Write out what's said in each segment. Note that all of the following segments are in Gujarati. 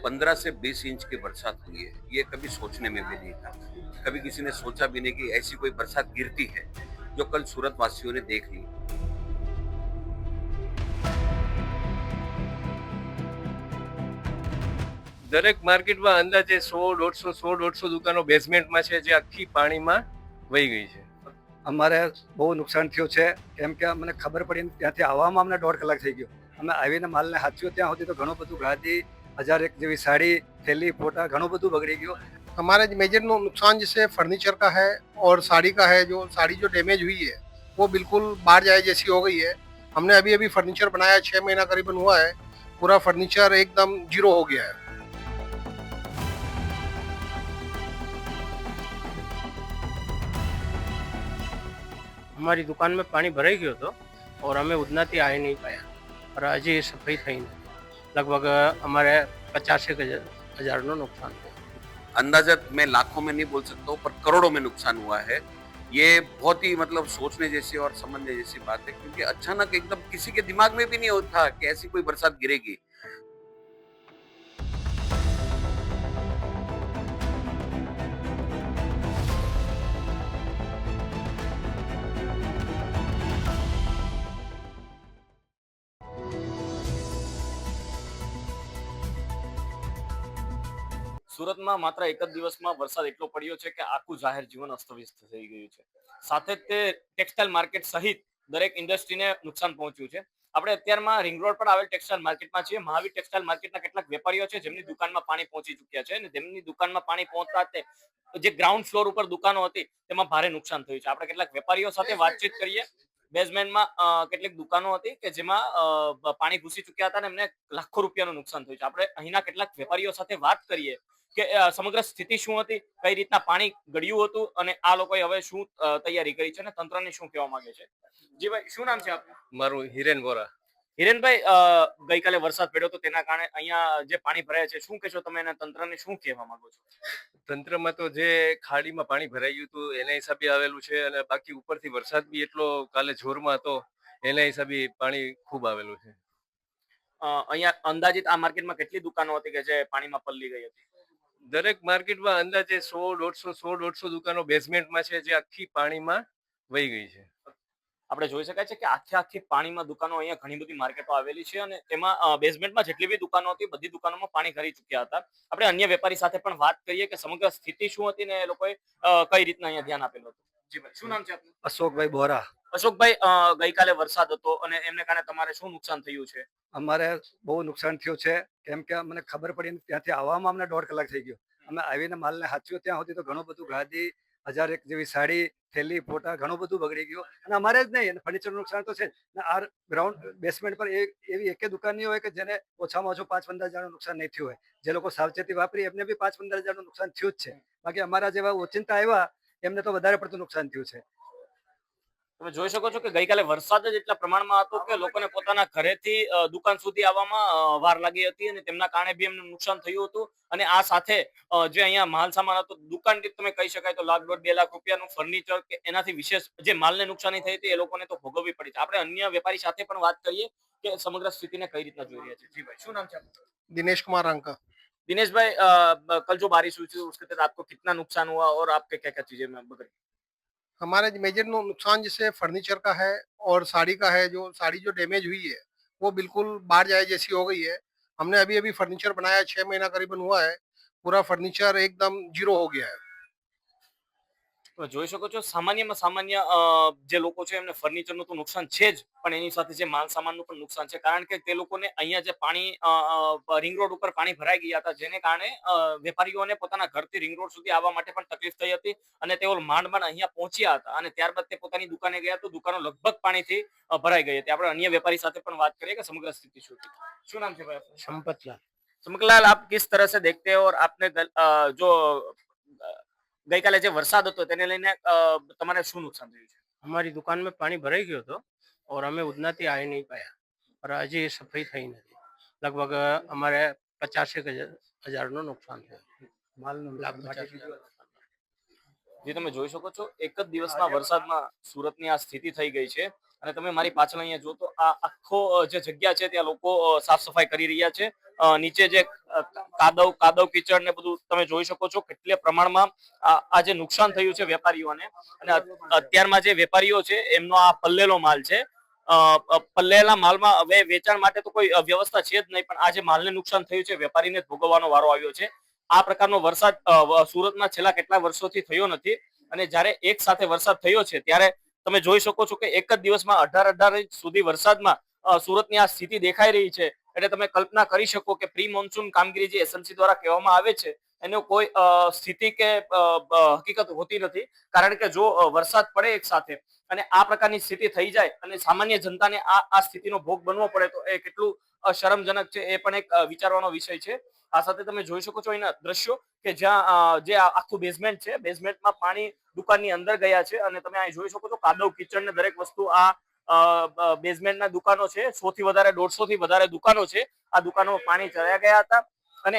15 से 20 इंच की बरसात हुई है, ये कभी सोचने में भी नहीं था। कभी किसी ने सोचा भी नहीं कि ऐसी कोई बरसात गिरती है, जो कल सूरत वासियों ने देख ली। દરેક માર્કેટમાં અંદાજે 100 150 દુકાનો બેઝમેન્ટમાં છે, જે આખી પાણીમાં વહી ગઈ છે. અમારે બહુ નુકસાન થયું છે, કેમ કે અમને ખબર પડી ત્યાંથી આવવામાં અમને 1.5 કલાક થઈ ગયો. અમે આવીને માલને હાચ્યો ત્યાં સુધી તો ઘણું બધું ગાદી, 1001 જેવી साड़ी, थैली, फोटा घणું બધું બગડી ગયું. हमारे मेजर नुकसान जैसे फर्नीचर का है और साड़ी का है। जो साड़ी जो डैमेज हुई है वो बिल्कुल बाहर जाए जैसी हो गई है। हमने अभी अभी फर्नीचर बनाया, 6 महीना करीबन हुआ है। पूरा फर्नीचर एकदम जीरो हो गया है। हमारी दुकान में पानी भराई गयो तो और हमें उदनाથી આવી नहीं पाया और आज ये सफाई થઈ નથી। लगभग हमारे 50,000 નું नुकसान है। अंदाजत मैं लाखों में नहीं बोल सकता हूँ, पर करोड़ों में नुकसान हुआ है। ये बहुत ही मतलब सोचने जैसी और समझने जैसी बात है, क्योंकि अचानक एकदम किसी के दिमाग में भी नहीं होता कि ऐसी कोई बरसात गिरेगी। સુરતમાં માત્ર એક જ દિવસમાં વરસાદ એટલો પડ્યો છે કે આખું જાહેર જીવન અસ્તવ્યસ્ત થઈ ગયું છે। સાથે જ તે ટેક્સટાઇલ માર્કેટ સહિત દરેક ઇન્ડસ્ટ્રીને નુકસાન પહોંચ્યું છે। આપણે અત્યારમાં રિંગ રોડ પર આવેલ ટેક્સટાઇલ માર્કેટમાં છીએ। મહાવીર ટેક્સટાઇલ માર્કેટના કેટલાક વેપારીઓ છે જેમની દુકાનમાં પાણી પહોંચી ચૂક્યા છે અને તેમની દુકાનમાં પાણી પહોંચતા તે જે ગ્રાઉન્ડ ફ્લોર ઉપર દુકાનો હતી તેમાં ભારે નુકસાન થયું છે। આપણે કેટલાક વેપારીઓ સાથે વાતચીત કરીએ। બેઝમેન્ટમાં કેટલીક દુકાનો હતી કે જેમાં પાણી ઘૂસી ચૂક્યા હતા અને એમને લાખો રૂપિયાનું નુકસાન થયું છે। આપણે અહીંના કેટલાક વેપારીઓ સાથે વાત કરીએ કે સમગ્ર સ્થિતિ શું હતી, કઈ રીતના પાણી ગળ્યું હતું અને આ લોકોએ હવે શું તૈયારી કરી છે અને તંત્રને શું કહેવા માંગે છે। જી ભાઈ, શું નામ છે આપનું? મારું હિરેન વોરા. હિરેનભાઈ, ગઈકાલે વરસાદ પડ્યો તો તેના કારણે અહીંયા જે પાણી ભરાય છે, શું કહેશો તમે અને તંત્રને શું કહેવા માંગો છો? તંત્રમાં તો જે ખાડીમાં પાણી ભરાઈ ગયું હતું એના હિસાબે આવેલું છે, અને બાકી ઉપરથી વરસાદ બી એટલો કાલે જોરમાં હતો એના હિસાબે પાણી ખૂબ આવેલું છે. અહીંયા અંદાજિત આ માર્કેટમાં કેટલી દુકાનો હતી કે જે પાણીમાં પલળી ગઈ હતી? દરેક માર્કેટમાં અંદાજે 100 150 દુકાનો બેઝમેન્ટમાં છે, જે આખી પાણીમાં વહી ગઈ છે. આપણે જોઈ શકાય છે કે આખી પાણીમાં દુકાનો અહીંયા ઘણી બધી માર્કેટો આવેલી છે અને તેમાં બેઝમેન્ટમાં જેટલી બી દુકાનો હતી બધી દુકાનોમાં પાણી ભરી ચૂક્યા હતા। આપણે અન્ય વેપારી સાથે પણ વાત કરીએ કે સમગ્ર સ્થિતિ શું હતી ને એ લોકોએ કઈ રીતના અહીંયા ધ્યાન આપેલું હતું। જી ભાઈ, શું નામ છે આપનું? અશોકભાઈ બોરા. અશોકભાઈ, ગઈકાલે વરસાદ હતો અને એમને કારણે તમારે શું નુકસાન થયું છે? અમારે બહુ નુકસાન થયું છે, કેમ કે અમને ખબર પડી ત્યાંથી આવવામાં અમને 1.5 કલાક થઈ ગયો. અમે આવીને માલને હાચ્યો ત્યાં સુધી તો ઘણું બધું ગાદી, 1001 જેવી સાડી, થેલી, ફોટા ઘણું બધું બગડી ગયું. અને અમારે જ નહીં, ફર્નિચરનું નુકસાન તો છે જ. આ ગ્રાઉન્ડ બેસમેન્ટ પર એવી એકે દુકાન નહીં હોય કે જેને ઓછામાં ઓછું 5-15 હજારનું નુકસાન નહીં થયું હોય। જે લોકો સાવચેતી વાપરી એમને બી 5-15 હજારનું નુકસાન થયું જ છે। બાકી અમારા જેવા ઓચિંતા આવ્યા એમને તો વધારે પડતું નુકસાન થયું છે। તમે જોઈ શકો છો કે ગઈકાલે વરસાદ જ એટલા પ્રમાણમાં હતો કે લોકોને પોતાના ઘરેથી દુકાન સુધી આવવામાં વાર લાગી હતી અને તેમના કારણે બી એમને નુકસાન થયું હતું। અને આ સાથે જે અહીંયા માલ સામાન હતો, દુકાન દીઠ તમે કહી શકાય તો 1,00,000 2 લાખ રૂપિયાનું ફર્નિચર કે એનાથી વિશેષ જે માલને નુકસાની થઈ હતી એ લોકોને તો ભોગવવી પડી છે। આપણે અન્ય વેપારી સાથે પણ વાત કરીએ કે સમગ્ર સ્થિતિને કઈ રીતના જોઈ રહ્યા છે। જી ભાઈ, શું નામ છે આપનું? दिनेश कुमार अंका। दिनेश भाई, कल जो बारिश हुई थी उसके तहत आपको कितना नुकसान हुआ और आपके क्या क्या चीजें में बगड़ी? हमारे मेजर नुकसान जैसे फर्नीचर का है और साड़ी का है। जो साड़ी जो डैमेज हुई है वो बिल्कुल बाहर जाए जैसी हो गई है। हमने अभी अभी फर्नीचर बनाया, 6 महीना करीबन हुआ है। पूरा फर्नीचर एकदम जीरो हो गया है। તમે જોઈ શકો છો સામાન્યમાં સામાન્ય જે લોકો છે એમને ફર્નિચરનું તો નુકસાન છે જ, પણ એની સાથે જે માલ સામાનનું પણ નુકસાન છે। કારણ કે તે લોકોને અહીંયા જે પાણી રિંગ રોડ ઉપર પાણી ભરાઈ ગયા હતા, જેને કારણે વેપારીઓને પોતાના ઘરથી રિંગ રોડ સુધી આવવા માટે પણ તકલીફ થઈ હતી અને તેઓ માંડ માંડ અહીંયા પહોંચ્યા હતા અને ત્યારબાદ તે પોતાની દુકાને ગયા તો દુકાનો લગભગ પાણીથી ભરાઈ ગઈ હતી। આપણે અન્ય વેપારી સાથે પણ વાત કરીએ કે સમગ્ર સ્થિતિ શું હતી। શું નામ છે ભાઈ આપનું? સંપતલાલ। ચમકલાલ, આપ કિસ तरह से देखते हो और आपने जो ગઈકાલે જે વરસાદ હતો તેને લઈને તમારે શું નુકસાન થયું છે? हमारी दुकान में पानी भराई गयो तो और हमें उदनाથી આવી नहीं पाया और आज ये सफाई થઈ નથી। लगभग हमारे 50,000 નું નુકસાન થયું। માલનું લાખ 50,000। જે તમે જોઈ શકો છો એક જ દિવસના વરસાદમાં સુરતની આ સ્થિતિ થઈ ગઈ છે. અને તમે મારી પાછળ અહીંયા જો તો આ આખો જે જગ્યા છે ત્યાં લોકો સાફ સફાઈ કરી રહ્યા છે. નીચે જે કાદવ કીચડ ને બધું તમે જોઈ શકો છો કેટલા પ્રમાણમાં આ જે નુકસાન થયું છે વેપારીઓને. અને અત્યારમાં જે વેપારીઓ છે એમનો આ પલ્લેલો માલ છે. પલ્લેલા માલમાં હવે વેચાણ માટે તો કોઈ વ્યવસ્થા છે જ નહીં, પણ આ જે માલને નુકસાન થયું છે વેપારીને જ ભોગવવાનો વારો આવ્યો છે. આ પ્રકારનો વરસાદ સુરતમાં છેલ્લા કેટલા વર્ષોથી થયો નથી. અને જ્યારે એક સાથે વરસાદ થયો છે ત્યારે તમે જોઈ શકો છો કે એક જ દિવસમાં 18 ઇંચ સુધી વરસાદમાં સુરતની આ સ્થિતિ દેખાઈ રહી છે. એટલે તમે કલ્પના કરી શકો કે પ્રી મોન્સૂન કામગીરી જે એસએમસી દ્વારા કહેવામાં આવે છે એનો કોઈ સ્થિતિ કે હકીકત હોતી નથી. કારણ કે જો વરસાદ પડે એક સાથે અને આ પ્રકારની સ્થિતિ થઈ જાય અને સામાન્ય જનતાને આ સ્થિતિનો ભોગ બનવો પડે તો એ કેટલું શરમજનક છે એ પણ એક વિચારવાનો વિષય છે. આ સાથે તમે જોઈ શકો છો અહીંના દ્રશ્યો કે જ્યાં જે આખું બેઝમેન્ટ છે બેઝમેન્ટમાં પાણી દુકાનની અંદર ગયા છે. અને તમે અહીં જોઈ શકો છો કાદવ કિચડ ને દરેક વસ્તુ આ બેઝમેન્ટના દુકાનો છે. 100 થી વધારે 150 થી વધારે દુકાનો છે. આ દુકાનોમાં પાણી ચડ્યા ગયા હતા અને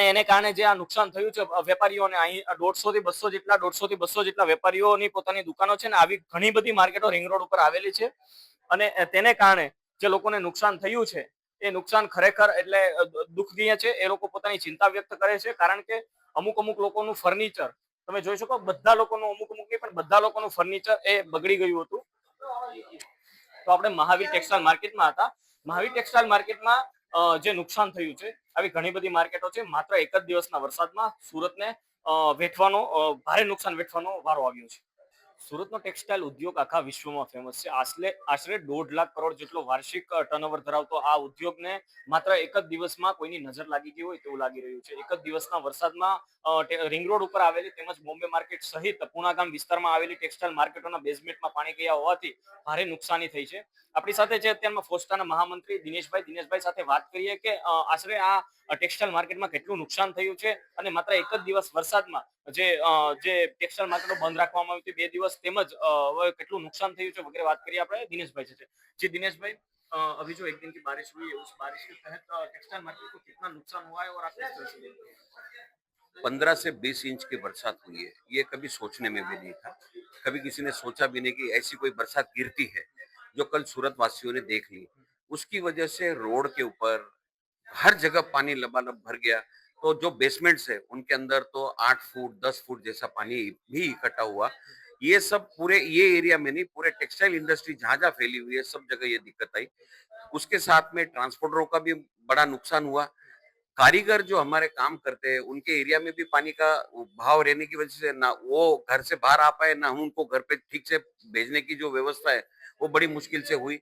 એને કારણે જે આ નુકસાન થયું છે વેપારીઓને અહીં 150 થી 200 જેટલા વેપારીઓની પોતાની દુકાનો છે ને આવી ઘણી બધી માર્કેટો રિંગ રોડ ઉપર આવેલી છે. અને તેને કારણે જે લોકોને નુકસાન થયું છે એ નુકસાન ખરેખર એટલે દુઃખનીય છે. એ લોકો પોતાની ચિંતા વ્યક્ત કરે છે કારણ કે અમુક લોકોનું ફર્નિચર તમે જોઈ શકો બધા લોકોનું અમુક નહીં પણ બધા લોકોનું ફર્નિચર એ બગડી ગયું હતું. તો આપણે મહાવીર ટેક્સટાઇલ માર્કેટમાં હતા. મહાવીર ટેક્સટાઇલ માર્કેટમાં જે નુકસાન થયું છે આવી ઘણી બધી માર્કેટો છે. માત્ર એક જ દિવસના વરસાદમાં સુરતને ભારે નુકસાન વેઠવાનો વારો આવ્યો છે. સુરતનો ટેક્સટાઇલ ઉદ્યોગ આખા વિશ્વમાં ફેમસ છે. આશરે 1.5 લાખ કરોડ જેટલો વાર્ષિક ટર્નઓવર ધરાવતો આ ઉદ્યોગને માત્ર એક જ દિવસમાં કોઈની નજર લાગી ગઈ હોય તેવું લાગી રહ્યું છે. એક જ દિવસના વરસાદમાં રિંગ રોડ ઉપર આવેલી તેમજ બોમ્બે માર્કેટ સહિત પુણાગામ વિસ્તારમાં આવેલી ટેક્સટાઇલ માર્કેટોના બેઝમેન્ટમાં પાણી ગયા હોવાથી ભારે નુકસાની થઈ છે. આપણી સાથે છે અત્યારમાં ફોસ્ટાના મહામંત્રી દિનેશભાઈ સાથે વાત કરીએ કે આશરે આ ટેક્સટાઇલ માર્કેટમાં કેટલું નુકસાન થયું છે અને માત્ર એક જ દિવસ વરસાદમાં જે ટેક્સટાઇલ માર્કેટો બંધ રાખવામાં આવી હતી 2 દિવસ તેમજ હવે કેટલું नुकसान થયું છે वगैरह बात करिए આપણે દિનેશભાઈ से जी दिनेशभाई अभी जो एक दिन की बारिश हुई है उस बारिश के तहत टेक्सटाइल मार्केट को कितना नुकसान हुआ है और आप किस तरह से देखते हैं? 15 से 20 इंच की बरसात हुई है, ये कभी सोचने में भी नहीं था। कभी किसी ने सोचा भी नहीं कि ऐसी कोई बरसात गिरती है जो कल सूरत वासियों ने देख ली। उसकी वजह से रोड के ऊपर हर जगह पानी लबालब भर गया। तो जो बेसमेंट्स है उनके अंदर तो 8 फुट 10 फुट जैसा पानी भी इकट्ठा हुआ। ये सब पूरे ये एरिया में नहीं, पूरे टेक्सटाइल इंडस्ट्री जहां जहां फैली हुई है सब जगह ये दिक्कत आई। उसके साथ में ट्रांसपोर्टरों का भी बड़ा नुकसान हुआ। कारीगर जो हमारे काम करते हैं उनके एरिया में भी पानी का भाव रहने की वजह से ना वो घर से बाहर आ पाए, ना हम उनको घर पे ठीक से भेजने की जो व्यवस्था है वो बड़ी मुश्किल से हुई।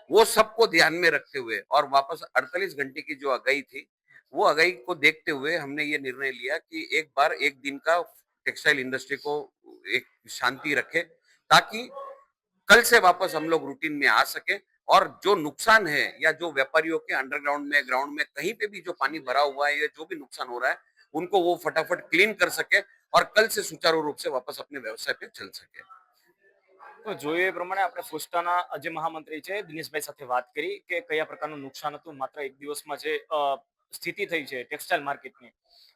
वो सबको ध्यान में रखते हुए और वापस 48 घंटे की जो अगई थी वो अगई को देखते हुए हमने ये निर्णय लिया कि एक बार एक दिन का टेक्सटाइल इंडस्ट्री को एक शांति रखे, ताकि कल से वापस हम लोग रूटीन में आ सके और जो नुकसान है या जो व्यापारियों के अंडरग्राउंड में ग्राउंड में कहीं पे भी जो पानी भरा हुआ है या जो भी नुकसान हो रहा है उनको वो फटाफट क्लीन कर सके और कल से सुचारू रूप से वापस अपने व्यवसाय पे चल सके। તો જોઈએ એ પ્રમાણે આપણે ફોસ્ટાના જે મહામંત્રી છે દિનેશભાઈ સાથે વાત કરી કે કયા પ્રકારનું નુકસાન હતું માત્ર એક દિવસમાં જે સ્થિતિ થઈ છે ટેક્સટાઇલ માર્કેટની.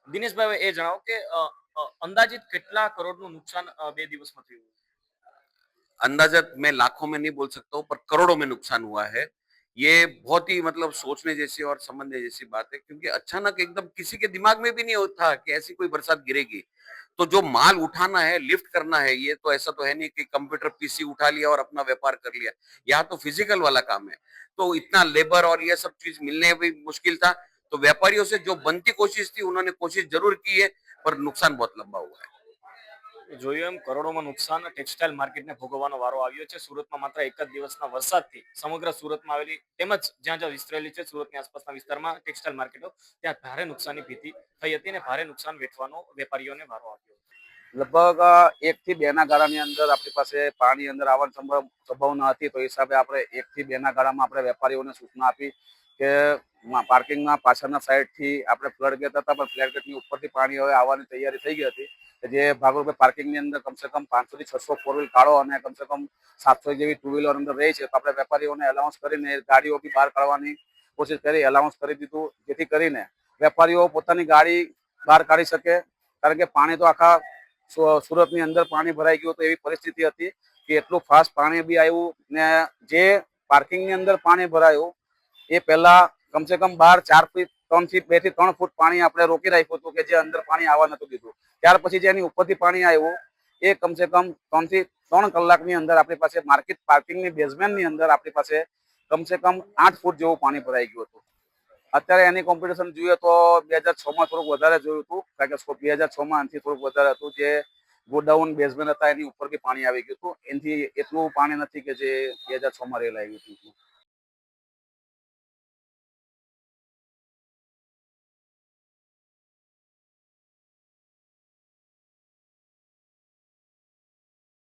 દિનેશભાઈ એ જણાવો કે અંદાજિત કેટલા કરોડનું નુકસાન 2 દિવસમાં થયું? अंदाजत मैं लाखों में नहीं बोल सकता हूँ पर करोड़ों में नुकसान हुआ है। ये बहुत ही मतलब सोचने जैसी और समझने जैसी बात है, क्योंकि अचानक एकदम किसी के दिमाग में भी नहीं होता कि ऐसी कोई बरसात गिरेगी। तो जो माल उठाना है लिफ्ट करना है, ये तो ऐसा तो है नहीं कि कंप्यूटर पीसी उठा लिया और अपना व्यापार कर लिया। यहाँ तो फिजिकल वाला काम है, तो इतना लेबर और ये सब चीज मिलने भी मुश्किल था। तो व्यापारियों से जो बनती कोशिश थी उन्होंने कोशिश जरूर की है, पर नुकसान बहुत लंबा हुआ है। જોયું એમ કરોડોમાં નુકસાન ટેક્સટાઇલ માર્કેટને ભોગવવાનો વારો આવ્યો છે. સુરતમાં માત્ર એક જ દિવસના વરસાદથી સમગ્ર સુરતમાં આવેલી તેમજ જ્યાં જ્યાં વિસ્તરેલી છે સુરતની આસપાસના વિસ્તારમાં ટેક્સટાઇલ માર્કેટો ત્યાં ભારે નુકસાની ભીતિ થઈ હતી અને ભારે નુકસાન વેઠવાનો વેપારીઓને વારો આવ્યો. લગભગ 1 થી 2 ના ગાળાની અંદર આપણી પાસે પાણી અંદર આવવાની સંભાવના હતી. તો એ હિસાબે આપણે 1 થી 2 ના ગાળામાં આપણે વેપારીઓને સૂચના આપી કે પાર્કિંગમાં પાછળના સાઈડથી આપણે ફ્લડ ગેટ હતા પણ ફ્લડ ગેટની ઉપરથી પાણી હવે આવવાની તૈયારી થઈ ગઈ હતી. જે ભાગરૂપે પાર્કિંગની અંદર કમસે કમ 500 થી 600 ફોર વ્હીલ કાઢો અને કમસે કમ 700 જેવી ટુ વ્હીલર અંદર રહી છે. તો આપણે વેપારીઓને એલાઉન્સ કરીને ગાડીઓ બી બહાર કાઢવાની કોશિશ કરી, એલાઉન્સ કરી દીધું, જેથી કરીને વેપારીઓ પોતાની ગાડી બહાર કાઢી શકે કારણ કે પાણી તો આખા સુરતની અંદર પાણી ભરાઈ ગયું હતું એવી પરિસ્થિતિ હતી કે એટલું ફાસ્ટ પાણી બી આવ્યું ને જે પાર્કિંગની અંદર પાણી ભરાયું એ પહેલા કમસે કમ બહાર 2 થી 3 ફૂટ પાણી આપણે રોકી રાખ્યું હતું કે જે અંદર પાણી આવવા નતું દીધું. ત્યાર પછી જે એની ઉપરથી પાણી આવ્યું એ કમસે કમ 3 થી 3 કલાકની અંદર આપણી પાસે માર્કેટ પાર્કિંગની બેઝમેન્ટની અંદર આપણી પાસે કમસે કમ 8 ફૂટ જેવું પાણી ભરાઈ ગયું હતું. અત્યારે એની કોમ્પિટિશન જોઈએ તો 2006માં થોડુંક વધારે જોયું હતું, કારણ કે 2006માં આનાથી થોડુંક વધારે હતું. જે ગોડાઉન બેઝમેન્ટ હતા એની ઉપર બી પાણી આવી ગયું હતું. એનાથી એટલું પાણી નથી કે જે 2006માં રેલ આવી હતું.